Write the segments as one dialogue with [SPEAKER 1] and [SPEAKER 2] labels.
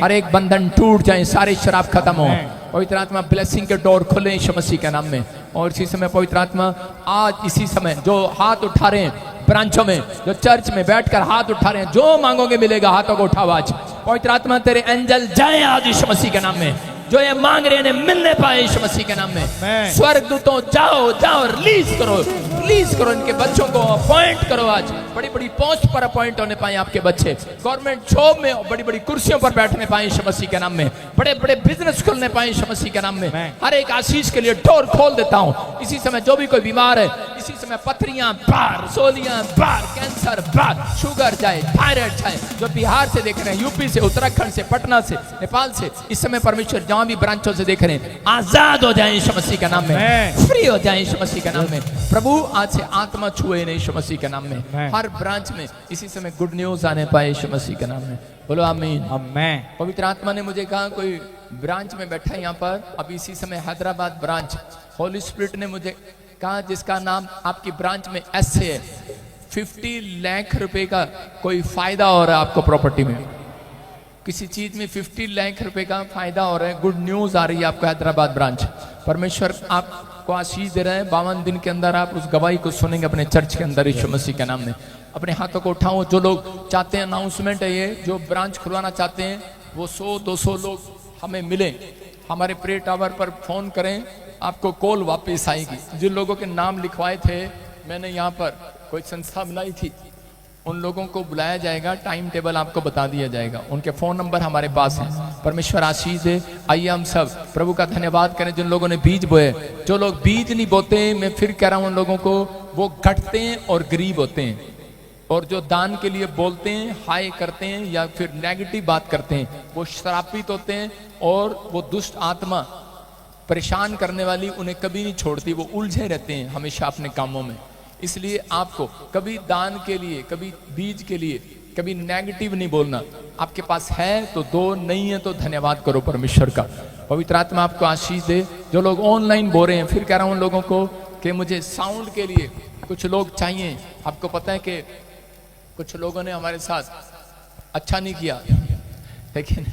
[SPEAKER 1] हर एक बंधन टूट जाए, सारे शराब खत्म हो। पवित्र आत्मा ब्लेसिंग के डोर खुले यीशु मसीह के नाम में। और इसी समय पवित्र आत्मा आज इसी समय जो हाथ उठा रहे हैं ब्रांचों में, जो चर्च में बैठकर हाथ उठा रहे हैं, जो मांगोगे मिलेगा, हाथों को उठाओ आज। पवित्र आत्मा तेरे एंजल जाए आज यीशु मसीह के नाम में, जो ये मांग रहे हैं मिलने पाए यीशु मसीह के नाम में। स्वर्गदूतों जाओ जाओ, रिलीज करो इनके बच्चों को, अपॉइंट करो आज। बड़ी बड़ी पोस्ट पर अपॉइंट होने पाए आपके बच्चे, गवर्नमेंट जॉब में बड़ी बड़ी कुर्सियों पर बैठने पाए यीशु मसीह के नाम में, बड़े बड़े बिजनेस खोलने पाए यीशु मसीह के नाम में। हर एक आशीष के लिए डोर खोल देता हूँ इसी समय। जो भी कोई बीमार है इसी समय, पथरियां बाहर, रसोलियां बाहर, कैंसर बाहर, शुगर जाए, थायराइड जाए, जो बिहार से देख रहे हैं, यूपी से, उत्तराखंड से, पटना से, नेपाल से, इस समय परमेश्वर जहां भी ब्रांचों से देख रहे हैं, आजाद हो जाए यीशु मसीह के नाम में, फ्री हो जाए यीशु मसीह के नाम में। प्रभु आज से आत्मा छुए नहीं यीशु मसीह के नाम में। हर ब्रांच में इसी समय गुड न्यूज आने पाए यीशु मसीह के नाम में। बोलो आमीन आमीन। पवित्र आत्मा ने मुझे कहा कोई ब्रांच में बैठा है यहाँ पर, अभी इसी समय हैदराबाद ब्रांच, होली स्पिरिट ने मुझे कहा जिसका नाम आपकी ब्रांच में एस है, 50 लाख रुपए का कोई फायदा हो रहा है आपको प्रॉपर्टी में, किसी चीज में 50 लाख रुपए का फायदा हो रहा है। गुड न्यूज आ रही है आपको हैदराबाद ब्रांच। परमेश्वर आपको आशीष दे रहे हैं। 52 दिन के अंदर आप उस गवाही को सुनेंगे अपने चर्च के अंदर यीशु मसीह के नाम में। अपने हाथों को उठाओ। जो लोग चाहते हैं, अनाउंसमेंट है ये, जो ब्रांच खुलवाना चाहते हैं वो 100-200 लोग हमें मिले, हमारे प्रे टावर पर फोन करें, आपको कॉल वापस आएगी। जिन लोगों के नाम लिखवाए थे, मैंने यहाँ पर कोई संस्था बनाई थी, उन लोगों को बुलाया जाएगा, टाइम टेबल आपको बता दिया जाएगा, उनके फोन नंबर हमारे पास हैं। परमेश्वर आशीष दे। आइए हम सब प्रभु का धन्यवाद करें जिन लोगों ने बीज बोए। जो लोग बीज नहीं बोते, मैं फिर कह रहा हूं उन लोगों को, वो घटते हैं और गरीब होते हैं। और जो दान के लिए बोलते हैं, हाय करते हैं या फिर नेगेटिव बात करते हैं, वो श्रापित होते हैं। और वो दुष्ट आत्मा परेशान करने वाली उन्हें कभी नहीं छोड़ती, वो उलझे रहते हैं हमेशा अपने कामों में। इसलिए आपको कभी दान के लिए, कभी बीज के लिए, कभी नेगेटिव नहीं बोलना। आपके पास है तो दो, नहीं है तो धन्यवाद करो परमेश्वर का। पवित्र आत्मा आपको आशीष दे। जो लोग ऑनलाइन बोल रहे हैं, फिर कह रहा हूं उन लोगों को कि मुझे साउंड के लिए कुछ लोग चाहिए। आपको पता है कि कुछ लोगों ने हमारे साथ अच्छा नहीं किया, लेकिन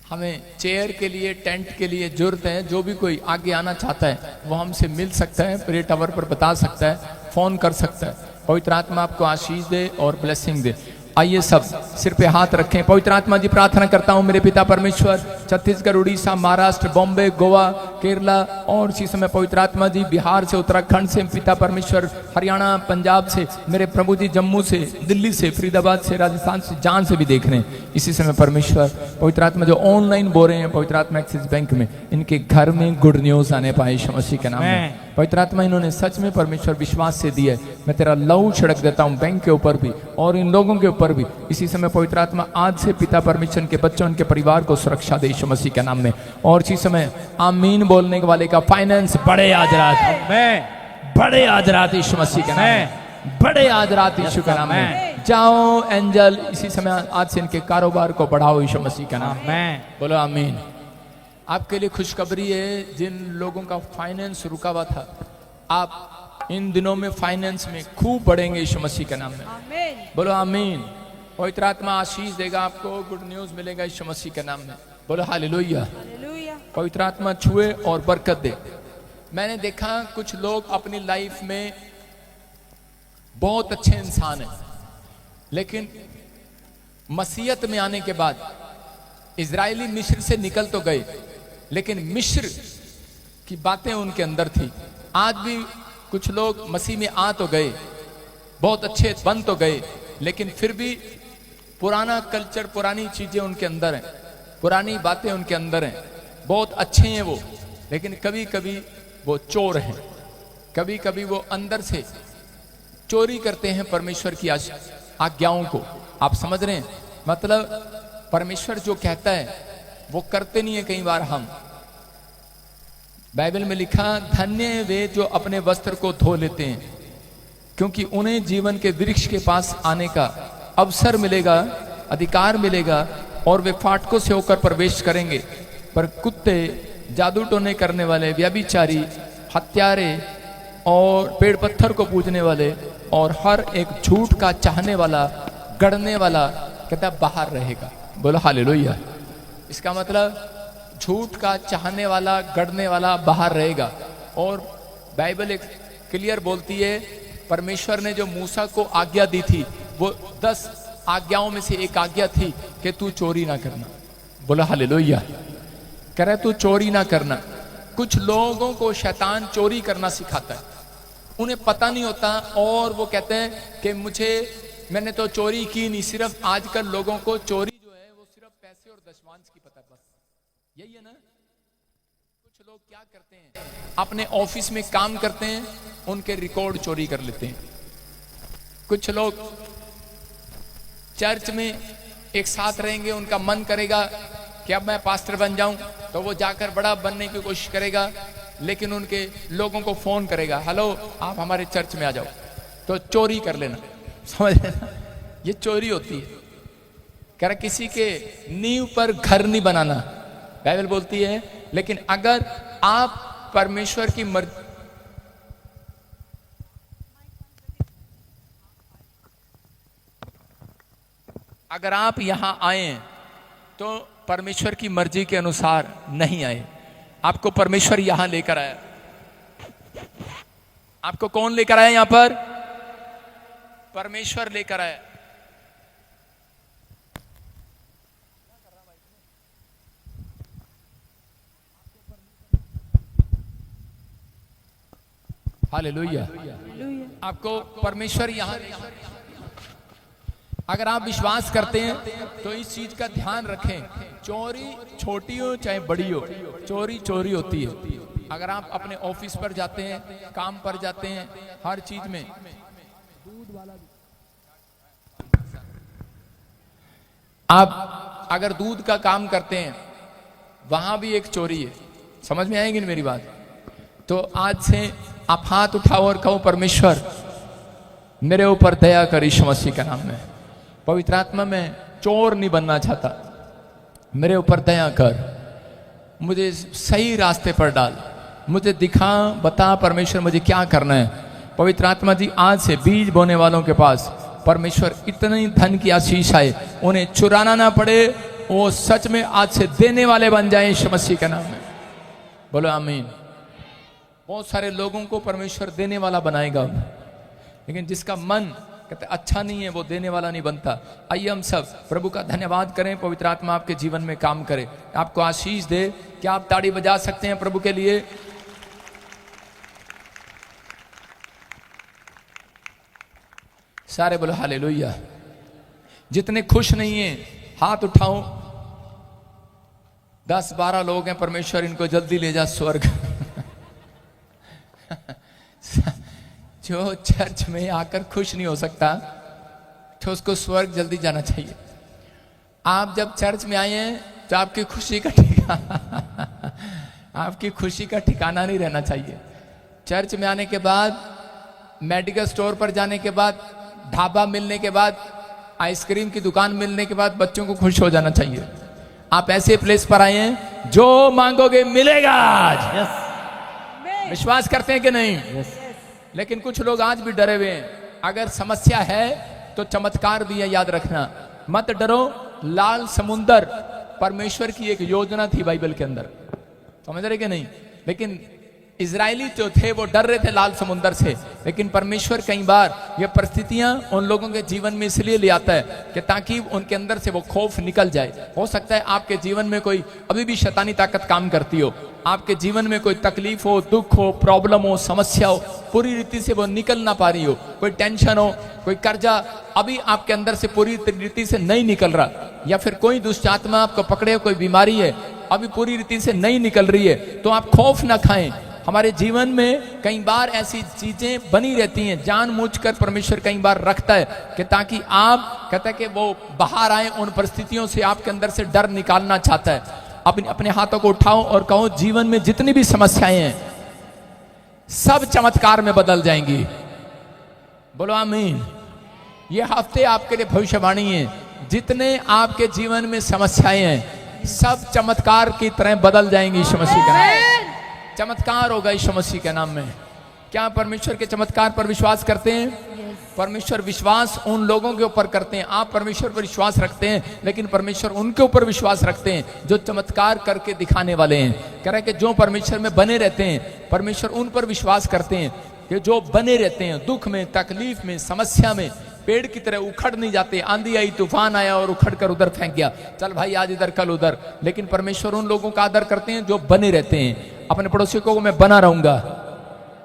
[SPEAKER 1] हमें चेयर के लिए, टेंट के लिए जरूरत है। जो भी कोई आगे आना चाहता है वो हमसे मिल सकता है, प्रे टावर पर बता सकता है, फोन कर सकता है। पवित्र आत्मा आपको आशीष दे और ब्लेसिंग दे। आइए सब सिर पे हाथ रखें। पवित्र आत्मा जी प्रार्थना करता हूँ मेरे पिता परमेश्वर, छत्तीसगढ़, उड़ीसा, महाराष्ट्र, बॉम्बे, गोवा, केरला और इसी समय पवित्र आत्मा जी बिहार से, उत्तराखंड से, पिता परमेश्वर हरियाणा, पंजाब से, मेरे प्रभु जी जम्मू से, दिल्ली से, फरीदाबाद से, राजस्थान से, जान से भी देख रहे हैं इसी समय परमेश्वर। पवित्र आत्मा जो ऑनलाइन बोल रहे हैं, पवित्र आत्मा एक्सिस बैंक में, इनके घर में गुड न्यूज आने पाए यीशु मसीह के नाम में। पवित्र आत्मा इन्होंने सच में परमेश्वर विश्वास से दिया है। मैं तेरा लहू छिड़क देता हूँ बैंक के ऊपर भी और इन लोगों के ऊपर भी इसी समय। पवित्र आत्मा आज से पिता परमेश्वर के बच्चों, उनके परिवार को सुरक्षा दे यीशु मसीह के नाम में। और इसी समय आमीन बोलने वाले का फाइनेंस बड़े आज रात में, बड़े आज रात यीशु मसीह के नाम में, बड़े आज रात यीशु के नाम में। जाओ एंजल इसी समय आज से इनके कारोबार को बढ़ाओ यीशु मसीह के नाम में। बोलो आमीन। आपके लिए खुशखबरी है, जिन लोगों का फाइनेंस रुका हुआ था, आप इन दिनों में फाइनेंस में खूब बढ़ेंगे यीशु मसीह के नाम में। बोलो आमीन। पवित्र आत्मा आशीष देगा आपको, गुड न्यूज मिलेगा यीशु मसीह के नाम में। बोलो हालेलुया। पवित्र आत्मा छुए और बरकत दे। मैंने देखा कुछ लोग अपनी लाइफ में बहुत अच्छे इंसान हैं, लेकिन मसीहत में आने के बाद इजरायली मिस्र से निकल तो गए, लेकिन मिस्र की बातें उनके अंदर थी। आज भी कुछ लोग मसीह में आ तो गए, बहुत अच्छे बन तो गए, लेकिन फिर भी पुराना कल्चर, पुरानी चीजें उनके अंदर हैं, पुरानी बातें उनके अंदर हैं। बहुत अच्छे हैं वो, लेकिन कभी कभी वो चोर हैं, कभी कभी वो अंदर से चोरी करते हैं परमेश्वर की आज्ञाओं को। आप समझ रहे हैं? मतलब परमेश्वर जो कहता है वो करते नहीं है कई बार हम। बाइबल में लिखा, धन्य वे जो अपने वस्त्र को धो लेते हैं, क्योंकि उन्हें जीवन के वृक्ष के पास आने का अवसर मिलेगा, अधिकार मिलेगा और वे फाटकों से होकर प्रवेश करेंगे। पर कुत्ते, जादू टोने करने वाले, व्यभिचारी, हत्यारे और पेड़ पत्थर को पूजने वाले और हर एक झूठ का चाहने वाला, गढ़ने वाला कहता बाहर रहेगा। बोलो हालेलुया। इसका मतलब झूठ का चाहने वाला, गढ़ने वाला बाहर रहेगा। और बाइबल एक क्लियर बोलती है, परमेश्वर ने जो मूसा को आज्ञा दी थी वो 10 आज्ञाओं में से एक आज्ञा थी कि तू चोरी ना करना। बोला हालेलुया। कह रहा है तू चोरी ना करना। कुछ लोगों को शैतान चोरी करना सिखाता है, उन्हें पता नहीं होता और वो कहते हैं कि मैंने तो चोरी की नहीं। सिर्फ आजकल लोगों को चोरी जो है वो सिर्फ पैसे और दशमांश की पता है, बस यही है ना। कुछ लोग क्या करते हैं, अपने ऑफिस में काम करते हैं, उनके रिकॉर्ड चोरी कर लेते हैं। कुछ लोग चर्च में एक साथ रहेंगे, उनका मन करेगा कि अब मैं पास्टर बन जाऊं, तो वो जाकर बड़ा बनने की कोशिश करेगा, लेकिन उनके लोगों को फोन करेगा, हेलो आप हमारे चर्च में आ जाओ, तो चोरी कर लेना। समझ लेना, ये चोरी होती है। कह रहा किसी के नींव पर घर नहीं बनाना, बाइबल बोलती है। लेकिन अगर आप परमेश्वर की मर्जी, अगर आप यहां आए तो परमेश्वर की मर्जी के अनुसार नहीं आए, आपको परमेश्वर यहां लेकर आया। आपको कौन लेकर आया? यहां पर परमेश्वर लेकर आया। हालेलुया। आपको परमेश्वर यहां, अगर आप विश्वास करते हैं तो इस चीज का ध्यान रखें, चोरी छोटी हो चाहे बड़ी हो, चोरी चोरी होती है। अगर आप अपने ऑफिस पर जाते हैं, काम पर जाते हैं, हर चीज में आप अगर दूध का काम करते हैं, वहां भी एक चोरी है। समझ में आएगी मेरी बात? तो आज से आप हाथ उठाओ और कहो, परमेश्वर मेरे ऊपर दया कर, यीशु मसीह के नाम में। पवित्र आत्मा में चोर नहीं बनना चाहता, मेरे ऊपर दया कर, मुझे सही रास्ते पर डाल, मुझे दिखा, बता परमेश्वर मुझे क्या करना है। पवित्र आत्मा जी आज से बीज बोने वालों के पास परमेश्वर इतनी धन की आशीष आए, उन्हें चुराना ना पड़े, वो सच में आज से देने वाले बन जाए यीशु मसीह के नाम में। बोलो आमीन। बहुत सारे लोगों को परमेश्वर देने वाला बनाएगा, लेकिन जिसका मन कहते अच्छा नहीं है वो देने वाला नहीं बनता। आइए हम सब प्रभु का धन्यवाद करें, पवित्र आत्मा आपके जीवन में काम करे, आपको आशीष दे। क्या आप ताड़ी बजा सकते हैं प्रभु के लिए? सारे बोलो हालेलुया। जितने खुश नहीं हैं हाथ उठाओ। 10-12 लोग हैं, परमेश्वर इनको जल्दी ले जा स्वर्ग। जो चर्च में आकर खुश नहीं हो सकता तो उसको स्वर्ग जल्दी जाना चाहिए। आप जब चर्च में आए हैं तो आपकी खुशी का आपकी खुशी का ठिकाना नहीं रहना चाहिए। चर्च में आने के बाद, मेडिकल स्टोर पर जाने के बाद, ढाबा मिलने के बाद, आइसक्रीम की दुकान मिलने के बाद बच्चों को खुश हो जाना चाहिए। आप ऐसे प्लेस पर आए हैं जो मांगोगे मिलेगा आज। विश्वास करते हैं कि नहीं? लेकिन कुछ लोग आज भी डरे हुए हैं। अगर समस्या है तो चमत्कार भी है, याद रखना, मत डरो। लाल समुंदर परमेश्वर की एक योजना थी बाइबल के अंदर, समझ रहे कि नहीं? लेकिन इजरायली जो थे वो डर रहे थे लाल समुंदर से, लेकिन परमेश्वर कई बार ये परिस्थितियां उन लोगों के जीवन में इसलिए ले आता है कि ताकि उनके अंदर से वो खौफ निकल जाए। हो सकता है आपके जीवन में कोई अभी भी शैतानी ताकत काम करती हो, आपके जीवन में कोई तकलीफ हो, दुख हो, प्रॉब्लम हो, समस्या हो, पूरी रीति से वो निकल ना पा रही हो, कोई टेंशन हो, कोई कर्जा अभी आपके अंदर से पूरी रीति से नहीं निकल रहा, या फिर कोई दुष्ट आत्मा आपको पकड़े, कोई बीमारी है अभी पूरी रीति से नहीं निकल रही है, तो आप खौफ ना खाएं। हमारे जीवन में कई बार ऐसी चीजें बनी रहती हैं, जानबूझकर परमेश्वर कई बार रखता है कि ताकि आप कहता है कि वो बाहर आए उन परिस्थितियों से, आपके अंदर से डर निकालना चाहता है। अपने हाथों को उठाओ और कहो, जीवन में जितनी भी समस्याएं हैं सब चमत्कार में बदल जाएंगी। बोलो आमीन। ये हफ्ते आपके लिए भविष्यवाणी है, जितने आपके जीवन में समस्याएं हैं सब चमत्कार की तरह बदल जाएंगी यीशु मसीह के नाम में। चमत्कार होगा यीशु मसीह के नाम में। क्या परमेश्वर के चमत्कार पर विश्वास करते हैं? परमेश्वर विश्वास उन लोगों के ऊपर करते हैं। आप परमेश्वर पर विश्वास रखते हैं, लेकिन परमेश्वर उनके ऊपर विश्वास रखते हैं जो चमत्कार करके दिखाने वाले हैं। कह रहे हैं कि जो परमेश्वर में बने रहते हैं, परमेश्वर उन पर विश्वास करते हैं कि जो बने रहते हैं दुख में, तकलीफ में, समस्या में, पेड़ की तरह उखड़ नहीं जाते। आंधी आई, तूफान आया और उखड़ कर उधर फेंक गया, चल भाई आज इधर कल उधर। लेकिन परमेश्वर उन लोगों का आदर करते हैं जो बने रहते हैं। अपने पड़ोसी को मैं बना रहूंगा,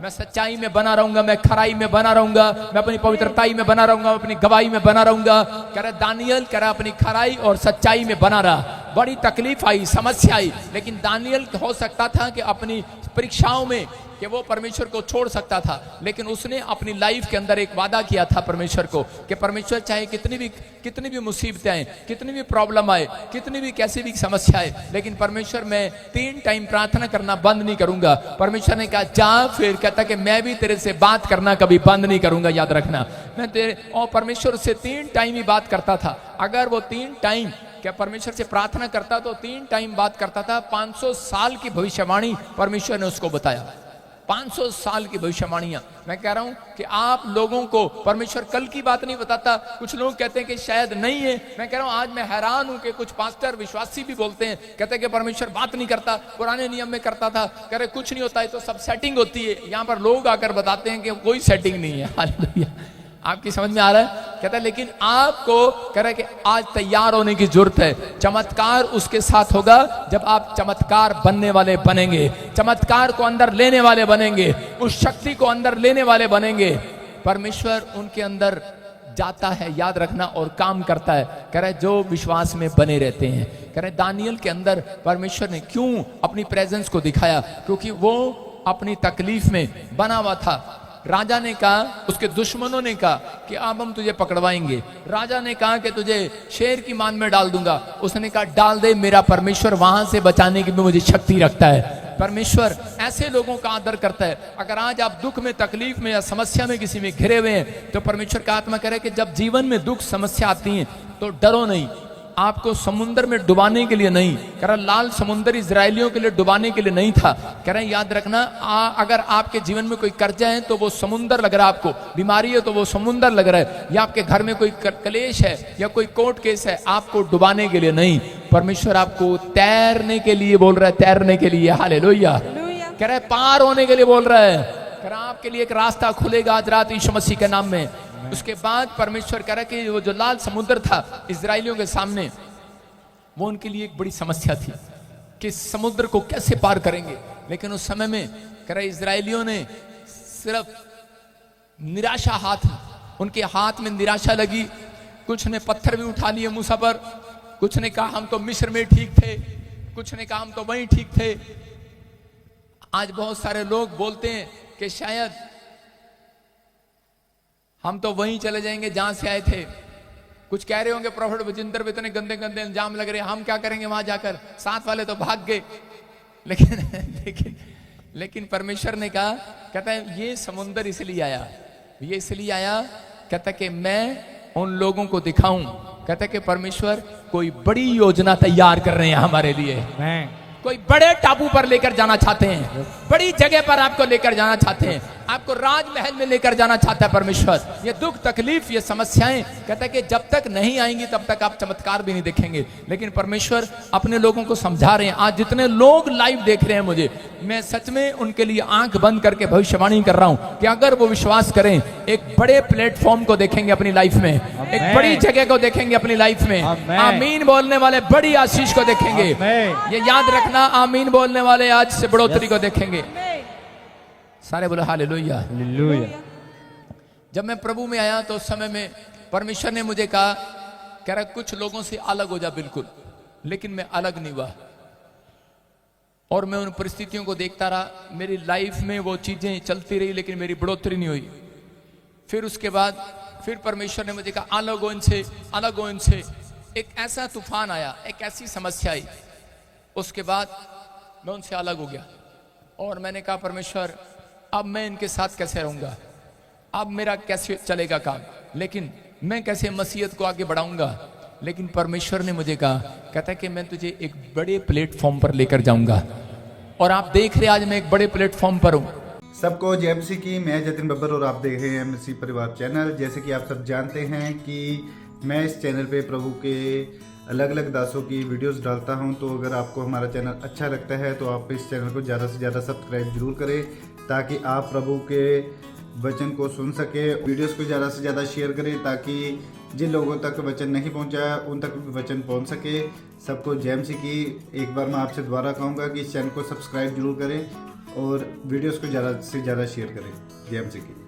[SPEAKER 1] मैं सच्चाई में बना रहूंगा, मैं खराई में बना रहूंगा, मैं अपनी पवित्रताई में बना रहूंगा, अपनी गवाही में बना रहूंगा। कह रहा दानियल, कह रहा अपनी खराई और सच्चाई में बना रहा। बड़ी तकलीफ आई, समस्या आई, लेकिन दानियल हो सकता था कि अपनी परीक्षाओं में कि वो परमेश्वर को छोड़ सकता था, लेकिन उसने अपनी लाइफ के अंदर एक वादा किया था परमेश्वर को कि परमेश्वर चाहे कितनी भी मुसीबतें आए, कितनी भी प्रॉब्लम आए, कितनी भी कैसी भी समस्या आए, लेकिन परमेश्वर मैं 3 टाइम प्रार्थना करना बंद नहीं करूंगा। परमेश्वर ने कहा जा, फिर कहता कि मैं भी तेरे से बात करना कभी बंद नहीं करूंगा, याद रखना। मैं तेरे और परमेश्वर से 3 टाइम ही बात करता था। अगर वो 3 टाइम क्या परमेश्वर से प्रार्थना करता तो 3 टाइम बात करता था। 500 साल की भविष्यवाणी परमेश्वर ने उसको बताया। 500 साल की भविष्यवाणियां। मैं कह रहा हूं कि आप लोगों को परमेश्वर कल की बात नहीं बताता। कुछ लोग कहते हैं कि शायद नहीं है। मैं कह रहा हूं आज मैं हैरान हूं कि कुछ पास्टर विश्वासी भी बोलते हैं, कहते हैं कि परमेश्वर बात नहीं करता, पुराने नियम में करता था। कह रहे कुछ नहीं होता है, तो सब सेटिंग होती है। यहां पर लोग आकर बताते हैं कि कोई सेटिंग नहीं है। हालेलुया। आपकी समझ में आ रहा है? कहता है लेकिन आपको कह रहा है कि आज तैयार होने की जरूरत है। चमत्कार उसके साथ होगा जब आप चमत्कार बनने वाले बनेंगे, चमत्कार को अंदर लेने वाले बनेंगे, उस शक्ति को अंदर लेने वाले बनेंगे। परमेश्वर उनके अंदर जाता है, याद रखना, और काम करता है। कह रहे जो विश्वास में बने रहते हैं। कह रहे दानियल के अंदर परमेश्वर ने क्यों अपनी प्रेजेंस को दिखाया? क्योंकि वो अपनी तकलीफ में बना हुआ था। राजा ने कहा, उसके दुश्मनों ने कहा कि अब हम तुझे पकड़वाएंगे। राजा ने कहा कि तुझे शेर की मान में डाल दूंगा। उसने कहा डाल दे, मेरा परमेश्वर वहां से बचाने की भी मुझे शक्ति रखता है। परमेश्वर ऐसे लोगों का आदर करता है। अगर आज आप दुख में, तकलीफ में या समस्या में किसी में घिरे हुए हैं, तो परमेश्वर का आत्मा कह रहा है कि जब जीवन में दुख समस्या आती है तो डरो नहीं। आपको समुद्र में डुबाने के लिए नहीं, कह रहा लाल समुद्र इजरायलियों के लिए डुबाने के लिए नहीं था। कह रहे याद रखना, अगर आपके जीवन में कोई कर्जा है तो वो समुद्र लग रहा है, आपको बीमारी है तो वो समुद्र लग रहा है, या आपके घर में कोई कलेश है या कोई कोर्ट केस है, आपको डुबाने के लिए नहीं, परमेश्वर आपको तैरने के लिए बोल रहा है, तैरने के लिए। हालेलुया। कह रहा है पार होने के लिए बोल रहा है। कह रहा आपके लिए एक रास्ता खुलेगा आज रात यीशु मसीह के नाम में। उसके बाद परमेश्वर कह रहा कि वो जो लाल समुद्र था इजरायलियों के सामने, वो उनके लिए एक बड़ी समस्या थी कि समुद्र को कैसे पार करेंगे। लेकिन उस समय में कह रहा इजरायलियों ने सिर्फ निराशा, उनके हाथ में निराशा लगी। कुछ ने पत्थर भी उठा लिए मूसा पर, कुछ ने कहा हम तो मिस्र में ठीक थे, कुछ ने कहा हम तो वहीं ठीक थे। आज बहुत सारे लोग बोलते हैं कि शायद हम तो वहीं चले जाएंगे जहां से आए थे। कुछ कह रहे होंगे प्रोफेट विजिंदर इतने गंदे गंदे इल्जाम लग रहे हैं, हम क्या करेंगे वहां जाकर, साथ वाले तो भाग गए। लेकिन परमेश्वर ने कहा, कहता है ये समुंदर इसलिए आया, ये इसलिए आया, कहता कि मैं उन लोगों को दिखाऊं। कहता कि परमेश्वर कोई बड़ी योजना तैयार कर रहे हैं हमारे लिए। कोई बड़े टापू पर लेकर जाना चाहते हैं, बड़ी जगह पर आपको लेकर जाना चाहते हैं, आपको राजमहल में लेकर जाना चाहता है परमेश्वर। ये दुख, तकलीफ, ये समस्याएं, कहता है कि जब तक नहीं आएंगी तब तक आप चमत्कार भी नहीं देखेंगे। लेकिन परमेश्वर अपने लोगों को समझा रहे हैं। आज जितने लोग लाइव देख रहे हैं मुझे, मैं सच में उनके लिए आंख बंद करके भविष्यवाणी कर रहा हूं कि अगर वो विश्वास करें, एक बड़े प्लेटफॉर्म को देखेंगे अपनी लाइफ में, एक बड़ी जगह को देखेंगे अपनी लाइफ में। आमीन बोलने वाले बड़ी आशीष को देखेंगे। ये याद रखना, आमीन बोलने वाले आज से बढ़ोतरी को देखेंगे। सारे बोलो हालेलुया। हालेलुया। जब मैं प्रभु में आया तो उस समय में परमेश्वर ने मुझे कहा, कह रहा कुछ लोगों से अलग हो जा बिल्कुल। लेकिन मैं अलग नहीं हुआ और मैं उन परिस्थितियों को देखता रहा। मेरी लाइफ में वो चीजें चलती रही लेकिन मेरी बढ़ोतरी नहीं हुई। फिर उसके बाद फिर परमेश्वर ने मुझे कहा अलग हो इनसे, अलग हो इनसे। एक ऐसा तूफान आया, एक ऐसी समस्या आई, उसके बाद मैं उनसे अलग हो गया और मैंने कहा परमेश्वर अब मैं इनके साथ कैसे रहूंगा, अब मेरा कैसे चलेगा काम, लेकिन मैं कैसे मसीहत को आगे बढ़ाऊंगा। लेकिन परमेश्वर ने मुझे कहा, कहता है कि मैं तुझे एक बड़े प्लेटफॉर्म पर लेकर जाऊंगा। और आप देख रहे आज मैं एक बड़े प्लेटफॉर्म पर हूं।
[SPEAKER 2] सबको जय मसीह की। मैं जतिन बब्बर और आप देख रहे हैं मसीह परिवार चैनल। जैसे कि आप सब जानते हैं कि मैं इस चैनल पे प्रभु के अलग अलग दासों की वीडियोस डालता हूं, तो अगर आपको हमारा चैनल अच्छा लगता है तो आप इस चैनल को ज़्यादा से ज़्यादा सब्सक्राइब जरूर करें, ताकि आप प्रभु के वचन को सुन सके। वीडियोस को ज़्यादा से ज़्यादा शेयर करें, ताकि जिन लोगों तक वचन नहीं पहुंचा उन तक भी वचन पहुंच सके। सबको जय मसीह की। एक बार मैं आपसे दोबारा कहूँगा कि इस चैनल को सब्सक्राइब जरूर करें और वीडियोस को ज़्यादा से ज़्यादा शेयर करें। जय मसीह की।